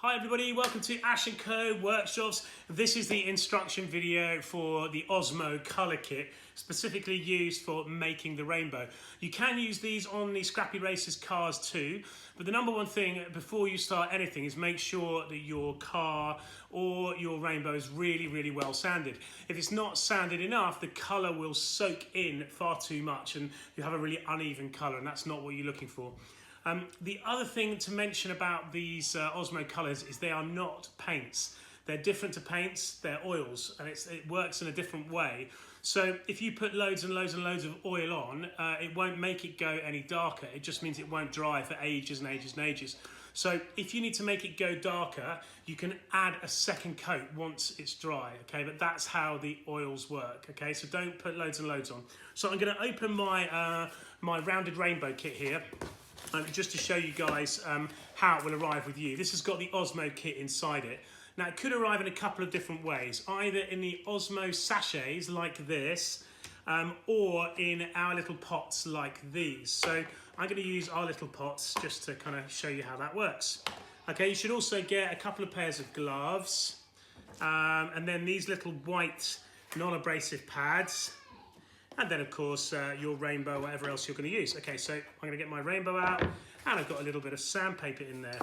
Hi everybody, welcome to Ash & Co Workshops. This is the instruction video for the Osmo colour kit, specifically used for making the rainbow. You can use these on the Scrappy Races cars too, but the number one thing before you start anything is make sure that your car or your rainbow is really well sanded. If it's not sanded enough, the colour will soak in far too much and you have a really uneven colour, and that's not what you're looking for. The other thing to mention about these Osmo colours is they are not paints. They're different to paints, they're oils, and it works in a different way. So if you put loads and loads of oil on, it won't make it go any darker. It just means it won't dry for ages and ages and ages. So if you need to make it go darker, you can add a second coat once it's dry, okay? But that's how the oils work, okay? So don't put loads and loads on. So I'm gonna open my, my rounded rainbow kit here. Just to show you guys how it will arrive with you. This has got the Osmo kit inside it. Now it could arrive in a couple of different ways, either in the Osmo sachets like this, or in our little pots like these. So I'm going to use our little pots just to kind of show you how that works. Okay, you should also get a couple of pairs of gloves, and then these little white non-abrasive pads. And then of course your rainbow, whatever else you're going to use. Okay, so I'm going to get my rainbow out, and I've got a little bit of sandpaper in there.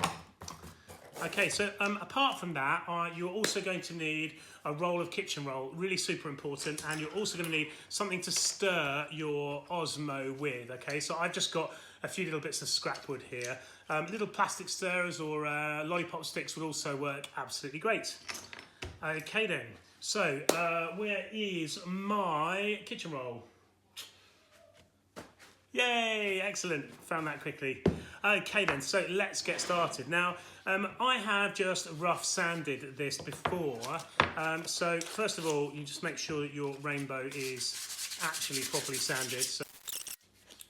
Okay, so apart from that, you're also going to need a roll of kitchen roll, really super important, and you're also going to need something to stir your Osmo with. Okay, so I've just got a few little bits of scrap wood here. Little plastic stirrers or lollipop sticks would also work absolutely great. Okay then. So, where is my kitchen roll? Yay, excellent, found that quickly. Okay then, so let's get started. Now, I have just rough sanded this before. So first of all, you just make sure that your rainbow is actually properly sanded. So,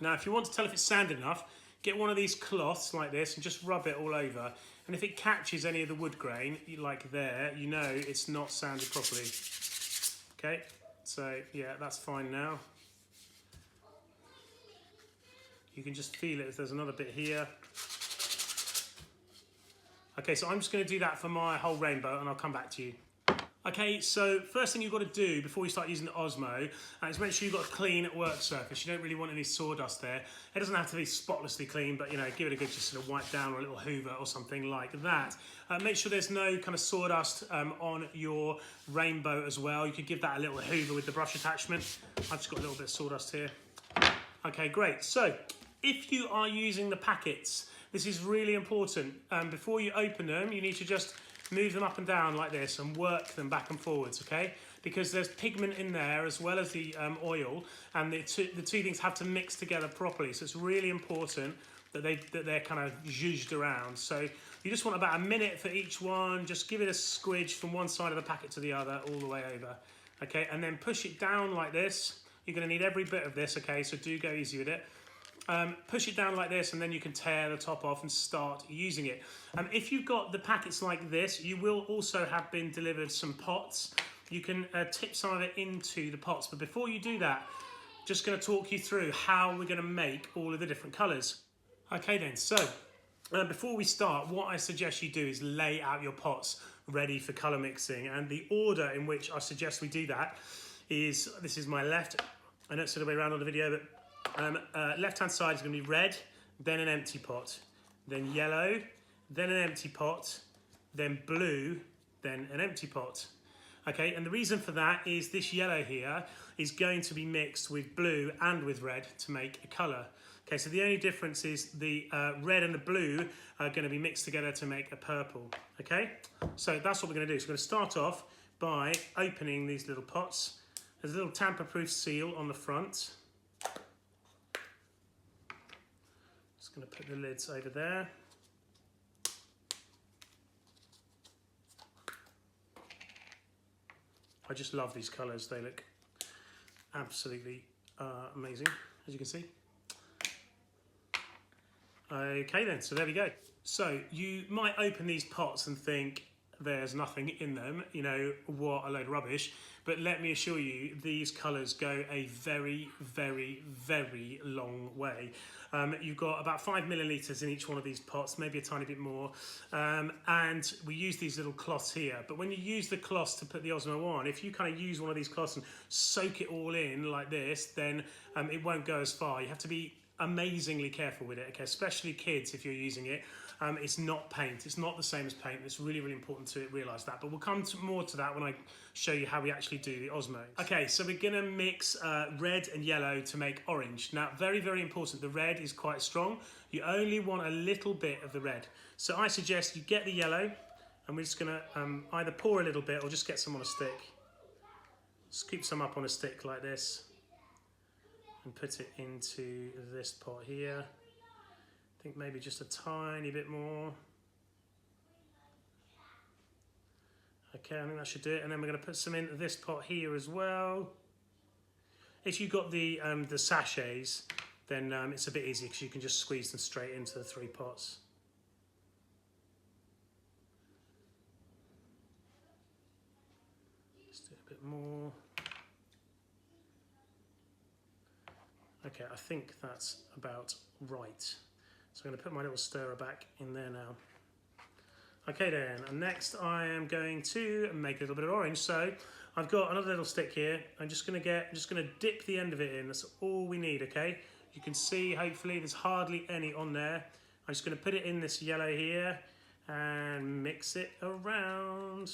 now, if you want to tell if it's sanded enough, get one of these cloths like this and just rub it all over. And if it catches any of the wood grain, like there, you know it's not sanded properly. Okay, so yeah, that's fine now. You can just feel it if there's another bit here. Okay, so I'm just going to do that for my whole rainbow and I'll come back to you. Okay, so first thing you've got to do before you start using the Osmo is make sure you've got a clean work surface. You don't really want any sawdust there. It doesn't have to be spotlessly clean, but you know, give it a good just sort of wipe down or a little hoover or something like that. Make sure there's no kind of sawdust on your rainbow as well. You could give that a little hoover with the brush attachment. I've just got a little bit of sawdust here. Okay, great. So if you are using the packets, this is really important. Before you open them, you need to just move them up and down like this and work them back and forwards, okay? Because there's pigment in there as well as the oil, and the two things have to mix together properly. So it's really important that they're kind of zhuzhed around. So you just want about a minute for each one. Just give it a squidge from one side of the packet to the other all the way over, okay? And then push it down like this. You're going to need every bit of this, okay? So do go easy with it. Push it down like this, and then you can tear the top off and start using it. If you've got the packets like this, you will also have been delivered some pots. You can tip some of it into the pots, but before you do that, just going to talk you through how we're going to make all of the different colours. Okay then, so before we start, what I suggest you do is lay out your pots ready for colour mixing, and the order in which I suggest we do that is, this is my left, I know it's the other way around on the video, but left hand side is going to be red, then an empty pot, then yellow, then an empty pot, then blue, then an empty pot. Okay, and the reason for that is this yellow here is going to be mixed with blue and with red to make a colour. Okay, so the only difference is the red and the blue are going to be mixed together to make a purple. Okay, so that's what we're going to do. So we're going to start off by opening these little pots. There's a little tamper-proof seal on the front. Just going to put the lids over there. I just love these colours. They look absolutely amazing, as you can see. Okay then, so there we go. So you might open these pots and think, there's nothing in them, you know, what a load of rubbish. But let me assure you, these colours go a very, very, very long way. You've got about 5 millilitres in each one of these pots, maybe a tiny bit more. And we use these little cloths here. But when you use the cloths to put the Osmo on, if you kind of use one of these cloths and soak it all in like this, then it won't go as far. You have to be amazingly careful with it, okay, especially kids if you're using it. It's not paint, it's not the same as paint. It's really, really important to realise that, but we'll come more to that when I show you how we actually do the Osmo. Okay, so we're gonna mix red and yellow to make orange. Now, very, very important, the red is quite strong. You only want a little bit of the red. So I suggest you get the yellow, and we're just gonna either pour a little bit or just get some on a stick. Scoop some up on a stick like this and put it into this pot here. I think maybe just a tiny bit more. Okay, I think that should do it. And then we're going to put some into this pot here as well. If you've got the sachets, then it's a bit easier because you can just squeeze them straight into the 3 pots. Just do a bit more. Okay, I think that's about right. So I'm going to put my little stirrer back in there now. Okay then, and next I am going to make a little bit of orange. So I've got another little stick here. I'm just going to dip the end of it in. That's all we need, okay? You can see, hopefully, there's hardly any on there. I'm just going to put it in this yellow here and mix it around.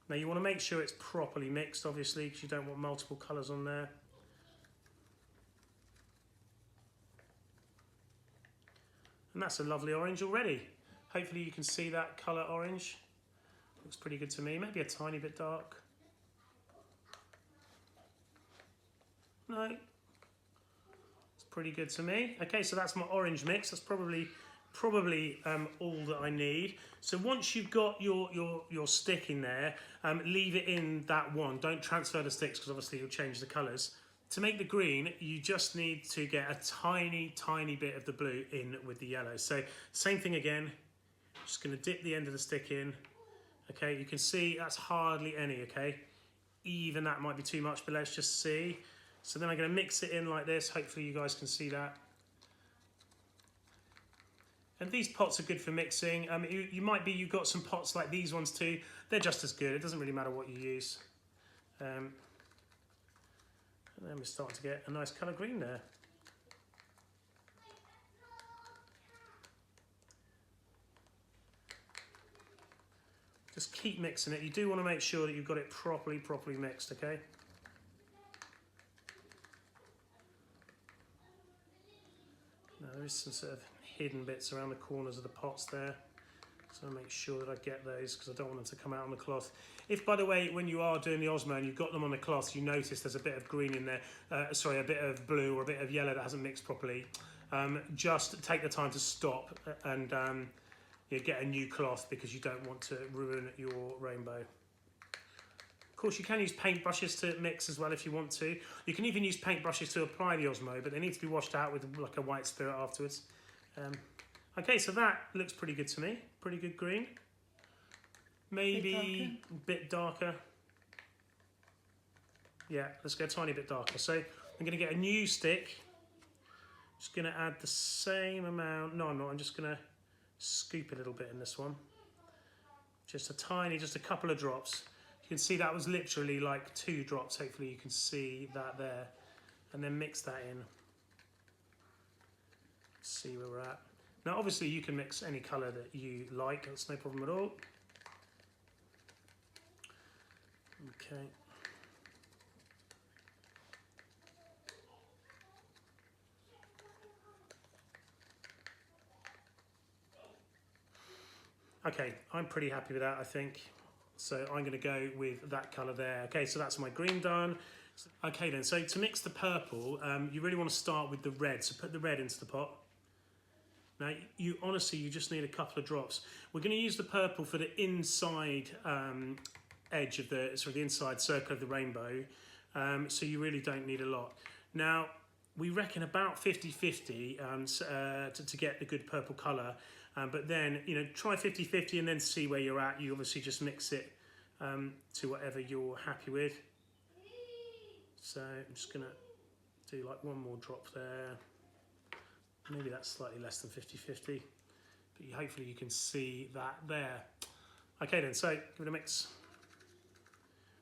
Now you want to make sure it's properly mixed, obviously, because you don't want multiple colours on there. And that's a lovely orange already. Hopefully you can see that colour orange. Looks pretty good to me, maybe a tiny bit dark. No, it's pretty good to me. Okay, so that's my orange mix. That's probably all that I need. So once you've got your stick in there, leave it in that one. Don't transfer the sticks because obviously you'll change the colours. To make the green, you just need to get a tiny, tiny bit of the blue in with the yellow. So same thing again, just gonna dip the end of the stick in. Okay, you can see that's hardly any, okay? Even that might be too much, but let's just see. So then I'm gonna mix it in like this. Hopefully you guys can see that. And these pots are good for mixing. You've got some pots like these ones too. They're just as good. It doesn't really matter what you use. And then we're starting to get a nice colour green there. Just keep mixing it. You do want to make sure that you've got it properly mixed, okay? Now there is some sort of hidden bits around the corners of the pots there. So I make sure that I get those because I don't want them to come out on the cloth. If, by the way, when you are doing the Osmo and you've got them on the cloth, you notice there's a bit of green in there, sorry, a bit of blue or a bit of yellow that hasn't mixed properly, just take the time to stop and get a new cloth because you don't want to ruin your rainbow. Of course, you can use paint brushes to mix as well if you want to. You can even use paint brushes to apply the Osmo, but they need to be washed out with like a white spirit afterwards. Okay, so that looks pretty good to me. Pretty good green. Maybe a bit darker. Yeah, let's go a tiny bit darker. So I'm going to get a new stick. Just going to add the same amount. No, I'm not. I'm just going to scoop a little bit in this one. Just a couple of drops. You can see that was literally like 2 drops. Hopefully you can see that there. And then mix that in. Let's see where we're at. Now obviously you can mix any colour that you like, that's no problem at all. Okay. Okay, I'm pretty happy with that, I think. So I'm going to go with that colour there. Okay, so that's my green done. Okay then, so to mix the purple, you really want to start with the red. So put the red into the pot. Now, you just need a couple of drops. We're going to use the purple for the inside edge of the inside circle of the rainbow. So you really don't need a lot. Now, we reckon about 50-50 to get the good purple colour. But then, you know, try 50-50 and then see where you're at. You obviously just mix it to whatever you're happy with. So I'm just going to do like one more drop there. Maybe that's slightly less than 50-50, but hopefully you can see that there. Okay then, so give it a mix.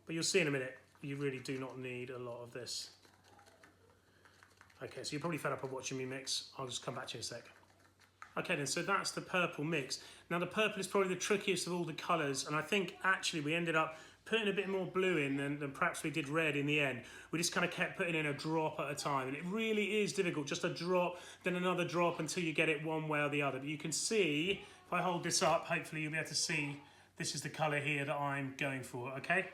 But you'll see in a minute, you really do not need a lot of this. Okay, so you're probably fed up of watching me mix. I'll just come back to you in a sec. Okay then, so that's the purple mix. Now the purple is probably the trickiest of all the colours, and I think actually we ended up putting a bit more blue in than perhaps we did red in the end. We just kind of kept putting in a drop at a time, and it really is difficult, just a drop, then another drop until you get it one way or the other. But you can see, if I hold this up, hopefully you'll be able to see this is the colour here that I'm going for, okay?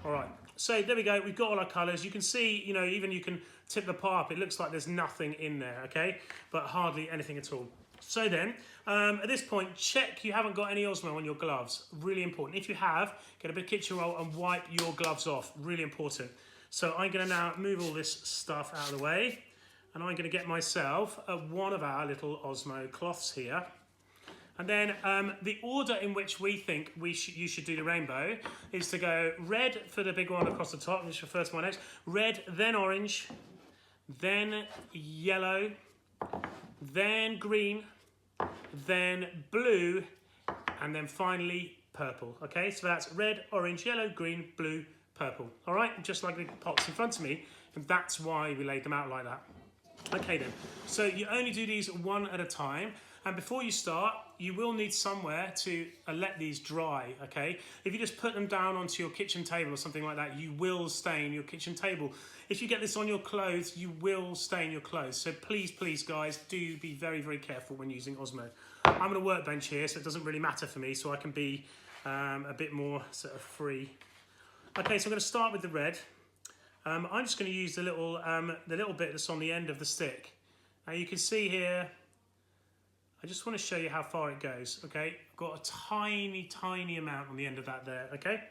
All right, so there we go, we've got all our colours. You can see, you know, even you can tip the part up, it looks like there's nothing in there, okay? But hardly anything at all. So then, at this point, check you haven't got any Osmo on your gloves. Really important. If you have, get a bit of kitchen roll and wipe your gloves off. Really important. So I'm going to now move all this stuff out of the way, and I'm going to get myself one of our little Osmo cloths here. And then the order in which we think you should do the rainbow is to go red for the big one across the top, which refers to my nose. Red, then orange, then yellow, then green, then blue, and then finally purple. Okay, so that's red, orange, yellow, green, blue, purple. All right, just like the pots in front of me, and that's why we laid them out like that. Okay then, so you only do these one at a time, and before you start, you will need somewhere to let these dry, okay? If you just put them down onto your kitchen table or something like that, you will stain your kitchen table. If you get this on your clothes, you will stain your clothes. So please, please, guys, do be very, very careful when using Osmo. I'm on a workbench here, so it doesn't really matter for me, so I can be a bit more sort of free. Okay, so I'm going to start with the red. I'm just going to use the little bit that's on the end of the stick. Now you can see here, I just want to show you how far it goes, okay? I've got a tiny, tiny amount on the end of that there, okay?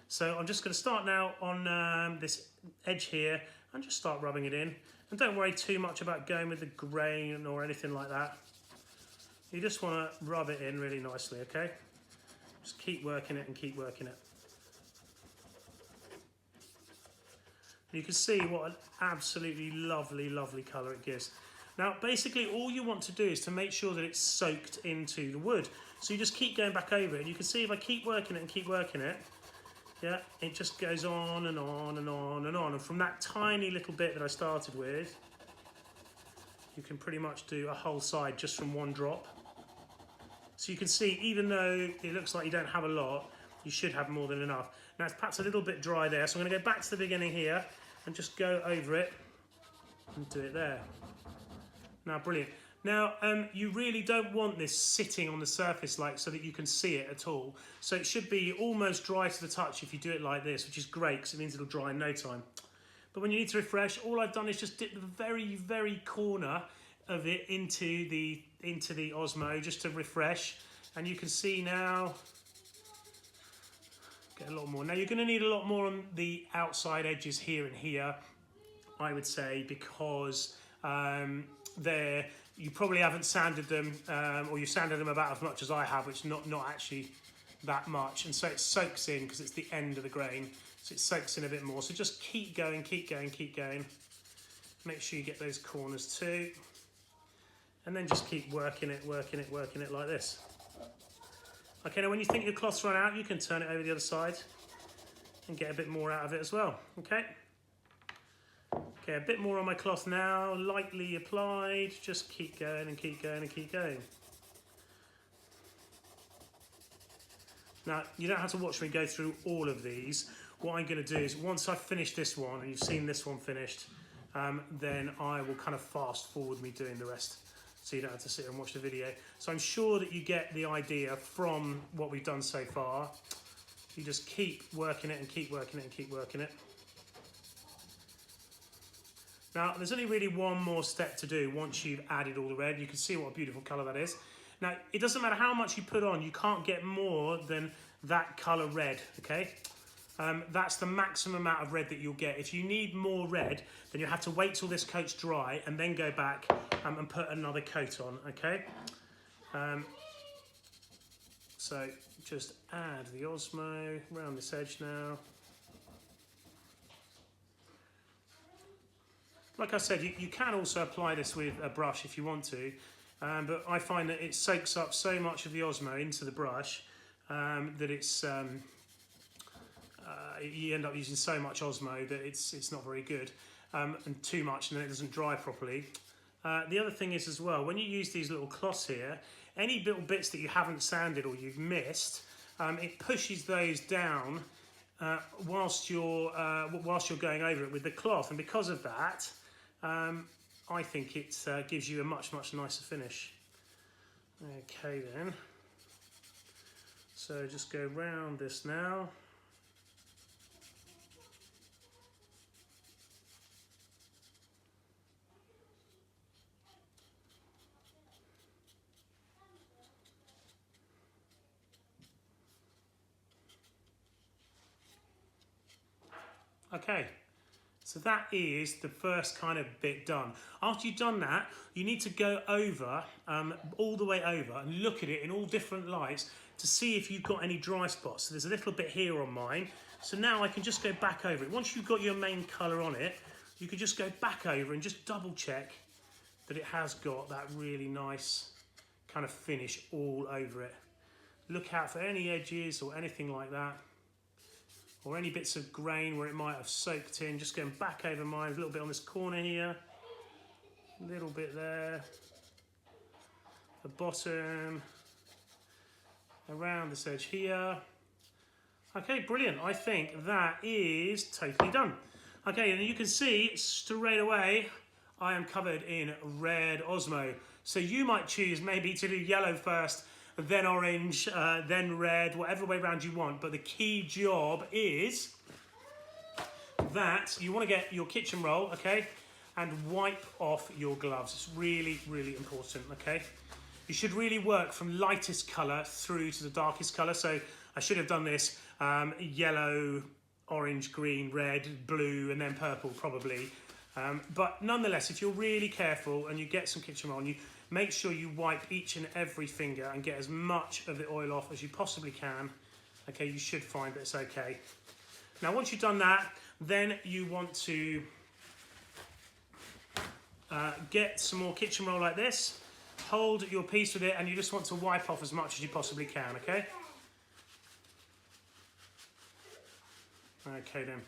So I'm just going to start now on this edge here and just start rubbing it in. And don't worry too much about going with the grain or anything like that. You just want to rub it in really nicely, okay? Just keep working it and keep working it. You can see what an absolutely lovely, lovely colour it gives. Now, basically, all you want to do is to make sure that it's soaked into the wood. So you just keep going back over it. And you can see if I keep working it and keep working it, yeah, it just goes on and on and on and on. And from that tiny little bit that I started with, you can pretty much do a whole side just from one drop. So you can see, even though it looks like you don't have a lot, you should have more than enough. Now, it's perhaps a little bit dry there. So I'm going to go back to the beginning here and just go over it and do it there. Now, brilliant. Now, you really don't want this sitting on the surface like so that you can see it at all. So it should be almost dry to the touch if you do it like this, which is great because it means it'll dry in no time. But when you need to refresh, all I've done is just dip the very, very corner of it into the Osmo just to refresh. And you can see now, get a lot more. Now, you're going to need a lot more on the outside edges here and here, I would say, because there you probably haven't sanded them, or you've sanded them about as much as I have, which is not actually that much, and so it soaks in because it's the end of the grain, so it soaks in a bit more. So just keep going, keep going, keep going. Make sure you get those corners too, and then just keep working it, working it, working it like this. Okay, now when you think your cloth's run out, you can turn it over the other side and get a bit more out of it as well, okay? Okay, a bit more on my cloth now, lightly applied. Just keep going and keep going and keep going. Now, you don't have to watch me go through all of these. What I'm going to do is, once I've finished this one, and you've seen this one finished, then I will kind of fast forward me doing the rest, so you don't have to sit and watch the video. So I'm sure that you get the idea from what we've done so far. You just keep working it and keep working it and keep working it. Now, there's only really one more step to do once you've added all the red. You can see what a beautiful colour that is. Now, it doesn't matter how much you put on, you can't get more than that colour red, okay? That's the maximum amount of red that you'll get. If you need more red, then you have to wait till this coat's dry and then go back and put another coat on, okay? So just add the Osmo around this edge now. Like I said, you can also apply this with a brush if you want to, but I find that it soaks up so much of the Osmo into the brush that it's you end up using so much Osmo that it's not very good, and too much, and then it doesn't dry properly. The other thing is as well, when you use these little cloths here, any little bits that you haven't sanded or you've missed, it pushes those down whilst you're going over it with the cloth, and because of that, I think it gives you a much nicer finish. Okay then, so just go round this now. Okay, so that is the first kind of bit done. After you've done that, you need to go over, all the way over, and look at it in all different lights to see if you've got any dry spots. So there's a little bit here on mine. So now I can just go back over it. Once you've got your main colour on it, you can just go back over and just double check that it has got that really nice kind of finish all over it. Look out for any edges or anything like that, or any bits of grain where it might have soaked in. Just going back over mine, a little bit on this corner here, a little bit there, the bottom, around this edge here. Okay, brilliant. I think that is totally done. Okay, and you can see straight away I am covered in red Osmo. So you might choose maybe to do yellow first, then orange, then red, whatever way around you want. But the key job is that you want to get your kitchen roll, okay, and wipe off your gloves. It's really important, okay? You should really work from lightest colour through to the darkest colour. So I should have done this yellow, orange, green, red, blue, and then purple probably. But nonetheless, if you're really careful and you get some kitchen roll, and you make sure you wipe each and every finger and get as much of the oil off as you possibly can. Okay, you should find that it's okay. Now, once you've done that, then you want to get some more kitchen roll like this. Hold your piece with it, and you just want to wipe off as much as you possibly can, okay? Okay then.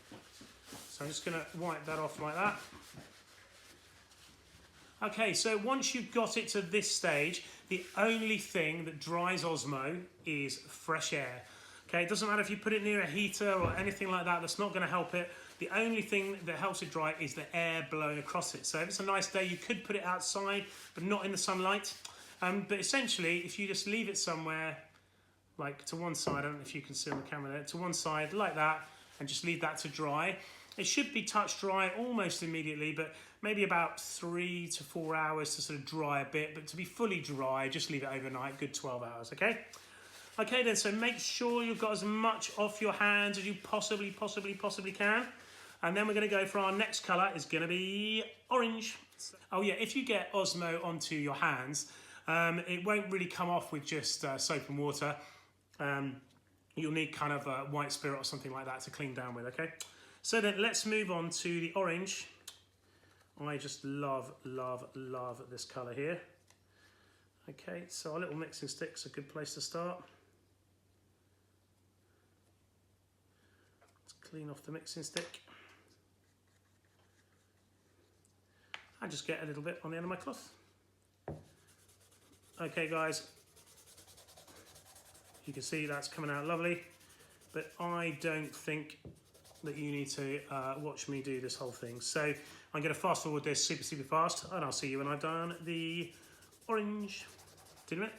So I'm just going to wipe that off like that. Okay, so once you've got it to this stage, the only thing that dries Osmo is fresh air. Okay, it doesn't matter if you put it near a heater or anything like that, that's not going to help it. The only thing that helps it dry is the air blowing across it. So if it's a nice day, you could put it outside, but not in the sunlight. But essentially, if you just leave it somewhere, like to one side, I don't know if you can see on the camera there, to one side like that, and just leave that to dry. It should be touch dry almost immediately, but maybe about 3 to 4 hours to sort of dry a bit. But to be fully dry, just leave it overnight, good 12 hours, okay? Okay then, so make sure you've got as much off your hands as you possibly can. And then we're going to go for our next colour, is going to be orange. Oh yeah, if you get Osmo onto your hands, it won't really come off with just soap and water. You'll need kind of white spirit or something like that to clean down with, okay? So then let's move on to the orange. I just love this colour here. Okay, so our little mixing stick's a good place to start. Let's clean off the mixing stick. And just get a little bit on the end of my cloth. Okay guys, you can see that's coming out lovely, but I don't think that you need to watch me do this whole thing. So I'm going to fast forward this super fast, and I'll see you when I've done the orange. See you in a minute.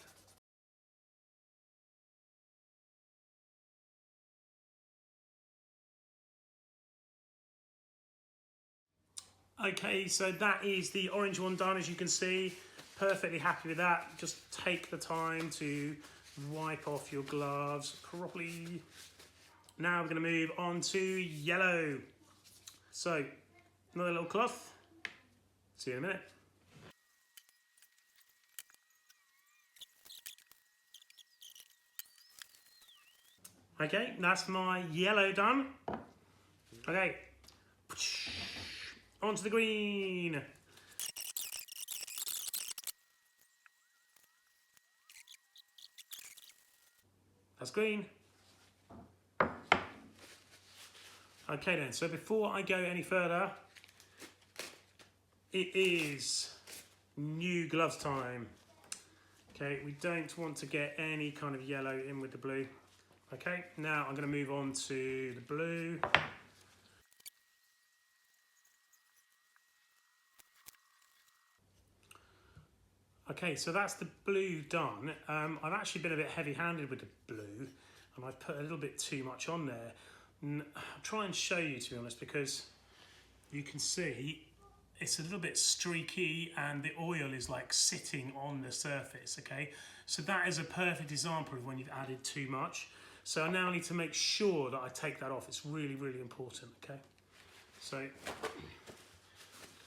Okay, so that is the orange one done, as you can see. Perfectly happy with that. Just take the time to wipe off your gloves properly. Now we're going to move on to yellow. So, another little cloth. See you in a minute. Okay, that's my yellow done. Okay, onto the green. That's green. Okay then, so before I go any further, it is new gloves time. Okay, we don't want to get any kind of yellow in with the blue. Okay, now I'm going to move on to the blue. Okay, so that's the blue done. I've actually been a bit heavy-handed with the blue, and I've put a little bit too much on there. I'll try and show you, to be honest, because you can see it's a little bit streaky and the oil is like sitting on the surface, okay? So that is a perfect example of when you've added too much. So I now need to make sure that I take that off. It's really, really important, okay? So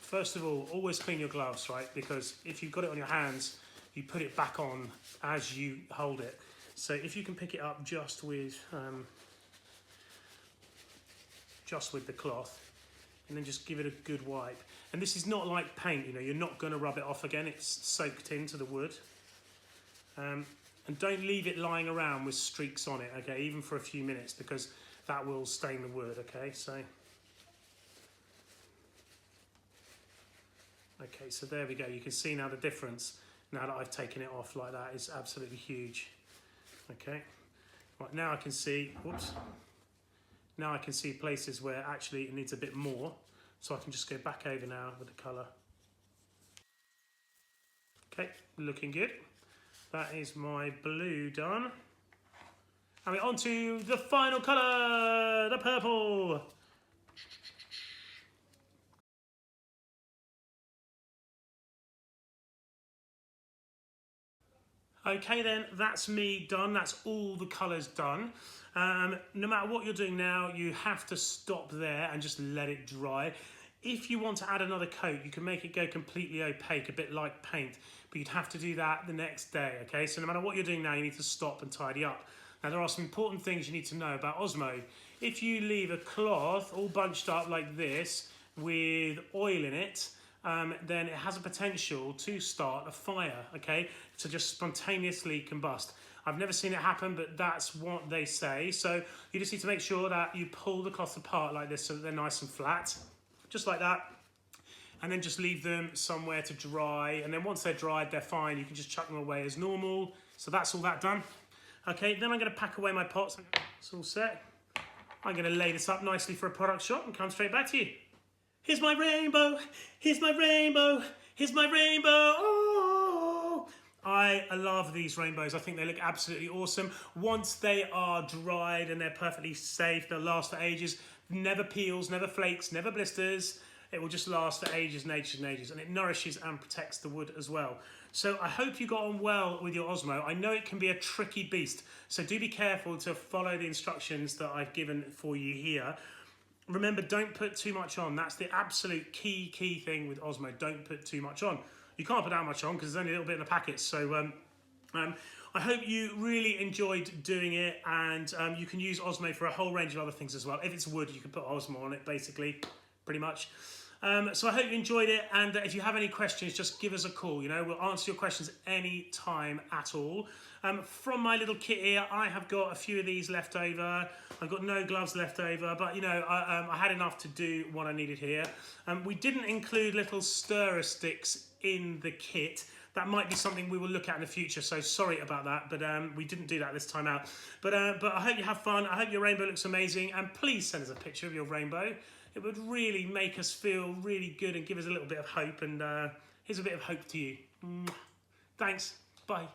first of all, always clean your gloves, right? Because if you've got it on your hands, you put it back on as you hold it. So if you can pick it up just with the cloth, and then just give it a good wipe. And this is not like paint, you know, you're not going to rub it off again. It's soaked into the wood. And don't leave it lying around with streaks on it, okay, even for a few minutes, because that will stain the wood, okay? So there we go. You can see now the difference now that I've taken it off like that is absolutely huge. Okay, right, now I can see, whoops. Now I can see places where actually it needs a bit more. So I can just go back over now with the colour. Okay, looking good. That is my blue done. And we're on to the final colour, the purple. Okay then, that's me done. That's all the colours done. No matter what you're doing now, you have to stop there and just let it dry. If you want to add another coat, you can make it go completely opaque, a bit like paint, but you'd have to do that the next day, okay? So no matter what you're doing now, you need to stop and tidy up. Now there are some important things you need to know about Osmo. If you leave a cloth all bunched up like this with oil in it, then it has a potential to start a fire, okay? To just spontaneously combust. I've never seen it happen, but that's what they say. So you just need to make sure that you pull the cloth apart like this so that they're nice and flat, just like that. And then just leave them somewhere to dry. And then once they're dried, they're fine. You can just chuck them away as normal. So that's all that done. Okay, then I'm gonna pack away my pots. It's all set. I'm gonna lay this up nicely for a product shot and come straight back to you. Here's my rainbow, here's my rainbow, here's my rainbow, oh! I love these rainbows. I think they look absolutely awesome. Once they are dried and they're perfectly safe, they'll last for ages. Never peels, never flakes, never blisters. It will just last for ages and ages and ages, and it nourishes and protects the wood as well. So I hope you got on well with your Osmo. I know it can be a tricky beast, so do be careful to follow the instructions that I've given for you here. Remember, don't put too much on. That's the absolute key thing with Osmo. Don't put too much on. You can't put that much on because there's only a little bit in the packet. So I hope you really enjoyed doing it, and you can use Osmo for a whole range of other things as well. If it's wood, you can put Osmo on it, basically, pretty much. So I hope you enjoyed it, and if you have any questions, just give us a call. You know, we'll answer your questions any time at all. From my little kit here, I have got a few of these left over. I've got no gloves left over, but you know, I had enough to do what I needed here. We didn't include little stirrer sticks in the kit. That might be something we will look at in the future, so sorry about that, but we didn't do that this time out. But I hope you have fun. I hope your rainbow looks amazing, and please send us a picture of your rainbow. It would really make us feel really good and give us a little bit of hope, and here's a bit of hope to you. Thanks. Bye.